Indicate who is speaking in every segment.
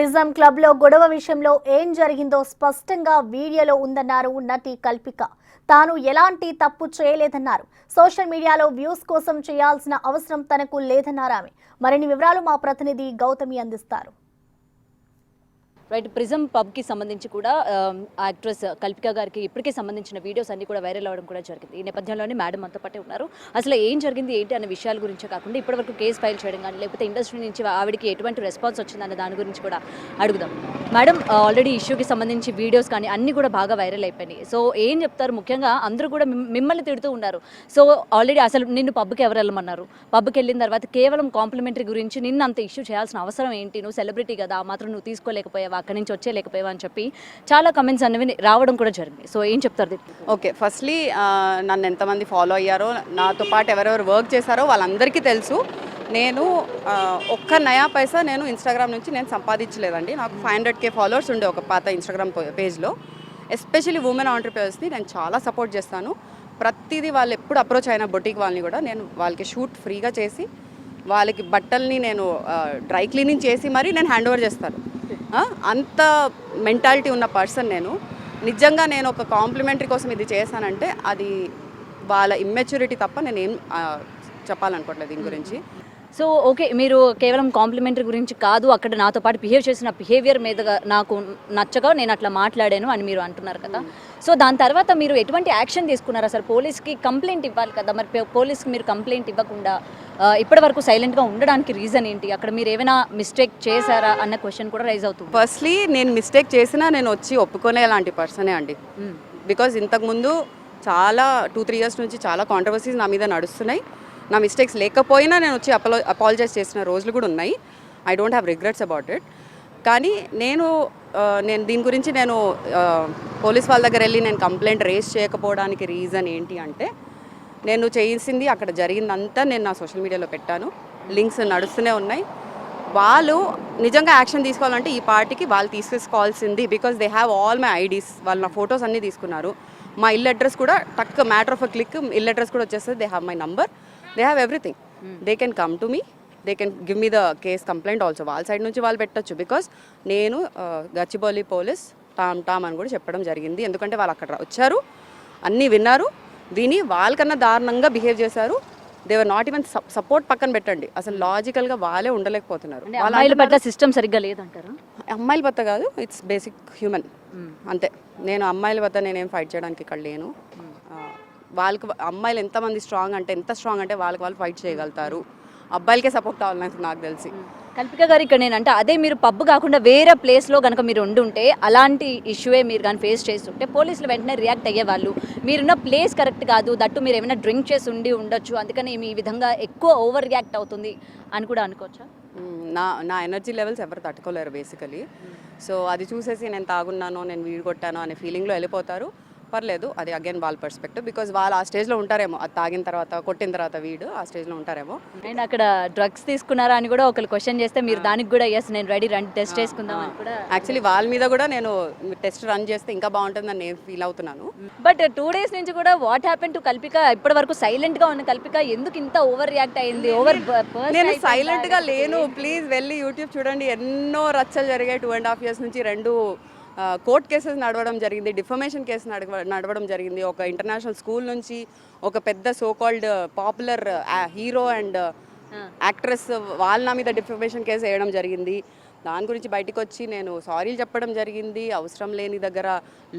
Speaker 1: Prism club లో గొడవ విషయంలో ఏం జరిగిందో స్పష్టంగా వీడియోలో ఉందన్నారు నటి కల్పిక. తాను ఎలాంటి తప్పు చేయలేదన్నారు. సోషల్ మీడియాలో వ్యూస్ కోసం చేయాల్సిన అవసరం తనకు లేదన్నారు ఆమె. మరిన్ని వివరాలు మా ప్రతినిధి గౌతమి అందిస్తారు.
Speaker 2: రైట్, ప్రిజం పబ్కి సంబంధించి కూడా యాక్ట్రెస్ కల్పిక గారికి ఇప్పటికే సంబంధించిన వీడియోస్ అన్ని కూడా వైరల్ అవ్వడం కూడా జరిగింది. ఈ నేపథ్యంలోనే మేడం మనతో పాటే ఉన్నారు. అసలు ఏం జరిగింది ఏంటి అనే విషయాల గురించే కాకుండా ఇప్పటివరకు కేసు ఫైల్ చేయడం కానీ లేకపోతే ఇండస్ట్రీ నుంచి ఆవిడకి ఎటువంటి రెస్పాన్స్ వచ్చిందన్న దాని గురించి కూడా అడుగుదాం. మేడం, ఆల్రెడీ ఇష్యూకి సంబంధించి వీడియోస్ కానీ అన్నీ కూడా బాగా వైరల్ అయిపోయినాయి. సో ఏం చెప్తారు? ముఖ్యంగా అందరూ కూడా మిమ్మల్ని తిడుతూ ఉన్నారు. సో ఆల్రెడీ అసలు నిన్ను పబ్కి ఎవరు వెళ్ళమన్నారు? పబ్కి వెళ్ళిన తర్వాత కేవలం కాంప్లిమెంటరీ గురించి నిన్ను అంత ఇష్యూ చేయాల్సిన అవసరం ఏంటి? నువ్వు సెలబ్రిటీ కదా, ఆ మాత్రం నువ్వు తీసుకోలేకపోయావా, అక్కడి నుంచి వచ్చేయలేకపోయావా అని చెప్పి చాలా కమెంట్స్ అనేవి రావడం కూడా జరిగింది. సో ఏం చెప్తారు?
Speaker 3: ఓకే, ఫస్ట్లీ నన్ను ఎంతమంది ఫాలో అయ్యారో, నాతో పాటు ఎవరెవరు వర్క్ చేశారో వాళ్ళందరికీ తెలుసు. నేను ఒక్క నయా పైసా నేను ఇన్స్టాగ్రామ్ నుంచి నేను సంపాదించలేదండి. నాకు 500K ఫాలోవర్స్ ఉండే ఒక పాత ఇన్స్టాగ్రామ్ పేజ్లో. ఎస్పెషల్లీ ఉమెన్ ఆంటర్‌ప్రెన్యూర్స్ని నేను చాలా సపోర్ట్ చేస్తాను. ప్రతిదీ వాళ్ళు ఎప్పుడు అప్రోచ్ అయిన బొటిక్ వాళ్ళని కూడా నేను వాళ్ళకి షూట్ ఫ్రీగా చేసి వాళ్ళకి బట్టల్ని నేను డ్రై క్లీనింగ్ చేసి మరీ నేను హ్యాండ్ ఓవర్ చేస్తాను. అంత మెంటాలిటీ ఉన్న పర్సన్ నేను. నిజంగా నేను ఒక కాంప్లిమెంటరీ కోసం ఇది చేశానంటే అది వాళ్ళ ఇమ్మెచ్యూరిటీ తప్ప నేను ఏం చెప్పాలనుకోవట్లేదు దీని గురించి.
Speaker 2: సో ఓకే, మీరు కేవలం కాంప్లిమెంటరీ గురించి కాదు, అక్కడ నాతో పాటు బిహేవ్ చేసిన బిహేవియర్ మీద నాకు నచ్చగా నేను అట్లా మాట్లాడాను అని మీరు అంటున్నారు కదా. సో దాని తర్వాత మీరు ఎటువంటి యాక్షన్ తీసుకున్నారు? అసలు పోలీస్కి కంప్లైంట్ ఇవ్వాలి కదా, మరి పోలీస్కి మీరు కంప్లైంట్ ఇవ్వకుండా ఇప్పటి వరకు సైలెంట్గా ఉండడానికి రీజన్ ఏంటి? అక్కడ మీరు ఏమైనా మిస్టేక్ చేశారా అన్న క్వశ్చన్ కూడా రైజ్ అవుతుంది.
Speaker 3: ఫస్ట్లీ నేను మిస్టేక్ చేసినా నేను వచ్చి ఒప్పుకునే లాంటి పర్సనే అండి. బికాజ్ ఇంతకుముందు చాలా 2-3 ఇయర్స్ నుంచి చాలా కాంట్రవర్సీస్ నా మీద నడుస్తున్నాయి. నా మిస్టేక్స్ లేకపోయినా నేను వచ్చి అపాలజైజ్ చేసిన రోజులు కూడా ఉన్నాయి. I don't have regrets about it. కానీ నేను దీని గురించి నేను పోలీస్ వాళ్ళ దగ్గర వెళ్ళి నేను కంప్లైంట్ రేస్ చేయకపోవడానికి రీజన్ ఏంటి అంటే, నేను చేసింది అక్కడ జరిగిందంతా నేను నా సోషల్ మీడియాలో పెట్టాను. లింక్స్ నడుస్తూనే ఉన్నాయి. వాళ్ళు నిజంగా యాక్షన్ తీసుకోవాలంటే ఈ పార్టీకి వాళ్ళు తీసుకోవాల్సింది. Because they have all my IDs. వాళ్ళు నా ఫొటోస్ అన్నీ తీసుకున్నారు. మా ఇల్లు అడ్రస్ కూడా టక్ మ్యాటర్ ఆఫ్ అ క్లిక్ ఇల్లు అడ్రస్ కూడా వచ్చేస్తుంది. They have my number, they have everything. They can come to me, they can give me the case complaint also. వాళ్ళ సైడ్ నుంచి వాళ్ళు పెట్టచ్చు. బికాజ్ నేను గచ్చిబౌలి పోలీస్ టామ్ అని కూడా చెప్పడం జరిగింది. ఎందుకంటే వాళ్ళు అక్కడ వచ్చారు, అన్నీ విన్నారు, విని వాళ్ళకన్నా దారుణంగా బిహేవ్ చేశారు. They were not even support. పక్కన పెట్టండి, అసలు లాజికల్గా వాళ్ళే ఉండలేకపోతున్నారు.
Speaker 2: అమ్మాయిల పట్ల సిస్టమ్ సరిగ్గా లేదంటారా?
Speaker 3: అమ్మాయిల పట్ల కాదు, ఇట్స్ బేసిక్ హ్యూమన్ అంతే. నేను అమ్మాయిల వద్ద నేనేం ఫైట్ చేయడానికి ఇక్కడ లేను. వాళ్ళకి అమ్మాయిలు ఎంతమంది స్ట్రాంగ్ అంటే ఎంత స్ట్రాంగ్ అంటే వాళ్ళకి వాళ్ళు ఫైట్ చేయగలుగుతారు. అబ్బాయిలకే సపోర్ట్ కావాలని నాకు తెలిసి.
Speaker 2: కల్పిక గారు, ఇక్కడ నేనంటే అదే మీరు పబ్ కాకుండా వేరే ప్లేస్లో కనుక మీరు ఉండుంటే, అలాంటి ఇష్యూవే మీరు కానీ ఫేస్ చేస్తుంటే పోలీసులు వెంటనే రియాక్ట్ అయ్యేవాళ్ళు. మీరున్న ప్లేస్ కరెక్ట్ కాదు, దట్టు మీరు ఏమైనా డ్రింక్ చేసి ఉండొచ్చు, అందుకని ఈ విధంగా ఎక్కువ ఓవర్ రియాక్ట్ అవుతుంది అని కూడా అనుకోవచ్చా?
Speaker 3: నా ఎనర్జీ లెవెల్స్ ఎవరు తట్టుకోలేరు బేసికలీ. సో అది చూసేసి నేను తాగున్నాను, నేను వీడు కొట్టాను అనే ఫీలింగ్లో వెళ్ళిపోతారు. పర్లేదు, అది అగైన్ వాళ్ళ పర్స్పెక్టివ్. బికాజ్ వాళ్ళు ఆ స్టేజ్లో ఉంటారేమో, అది తాగిన తర్వాత కొట్టిన తర్వాత వీడు ఆ స్టేజ్లో ఉంటారేమో.
Speaker 2: అండ్ అక్కడ డ్రగ్స్ తీసుకున్నారా అని కూడా ఒకరు క్వశ్చన్ చేస్తే మీరు దానికి కూడా ఎస్ నేను రెడీ రండి టెస్ట్ చేసుకుందాం అని కూడా.
Speaker 3: యాక్చువల్లీ వాళ్ళ మీద కూడా నేను టెస్ట్ రన్ చేస్తే ఇంకా బాగుంటుందని నేను ఫీల్ అవుతున్నాను.
Speaker 2: బట్ 2 days నుంచి కూడా వాట్ హ్యాపెన్ టు కల్పిక? ఇప్పటి వరకు సైలెంట్గా ఉన్న కల్పిక ఎందుకు ఇంత ఓవర్ రియాక్ట్ అయింది?
Speaker 3: నేను సైలెంట్గా లేను. ప్లీజ్ వెళ్ళి యూట్యూబ్ చూడండి. ఎన్నో రచ్చలు జరిగాయి. 2.5 years నుంచి 2 కోర్ట్ కేసెస్ నడవడం జరిగింది, డిఫమేషన్ కేసు నడవడం జరిగింది. ఒక ఇంటర్నేషనల్ స్కూల్ నుంచి ఒక పెద్ద so called popular hero and actress వాళ్ళ నా మీద డిఫమేషన్ కేసు వేయడం జరిగింది. దాని గురించి బయటకు వచ్చి నేను సారీలు చెప్పడం జరిగింది. అవసరం లేని దగ్గర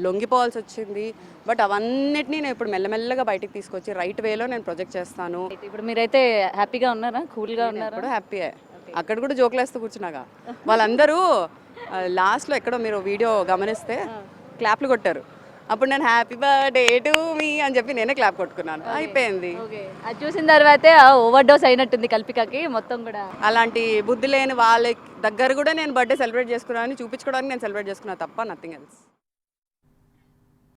Speaker 3: లొంగిపోవాల్సి వచ్చింది. బట్ అవన్నిటినీ నేను ఇప్పుడు మెల్లమెల్లగా బయటకు తీసుకొచ్చి రైట్ వేలో నేను ప్రొజెక్ట్ చేస్తాను.
Speaker 2: ఇప్పుడు మీరైతే హ్యాపీగా ఉన్నారా? కూల్గా ఉన్నారా?
Speaker 3: ఇప్పుడు హ్యాపీయే. అక్కడ కూడా జోకులేస్తూ కూర్చున్నాగా. వాళ్ళందరూ లాస్ట్లో ఎక్కడో మీరు వీడియో గమనిస్తే క్లాప్లు కొట్టారు. అప్పుడు నేను హ్యాపీ బర్త్డే టు మీ అని చెప్పి నేనే క్లాప్ కొట్టుకున్నాను. అయిపోయింది.
Speaker 2: అది చూసిన తర్వాతే ఓవర్ డోస్ అయినట్టుంది కల్పికకి మొత్తం కూడా.
Speaker 3: అలాంటి బుద్ధి లేని వాళ్ళ దగ్గర కూడా నేను బర్త్డే సెలబ్రేట్ చేసుకున్నాను చూపించుకోవడానికి నేను సెలబ్రేట్ చేసుకున్నా తప్ప నథింగ్ ఎల్స్.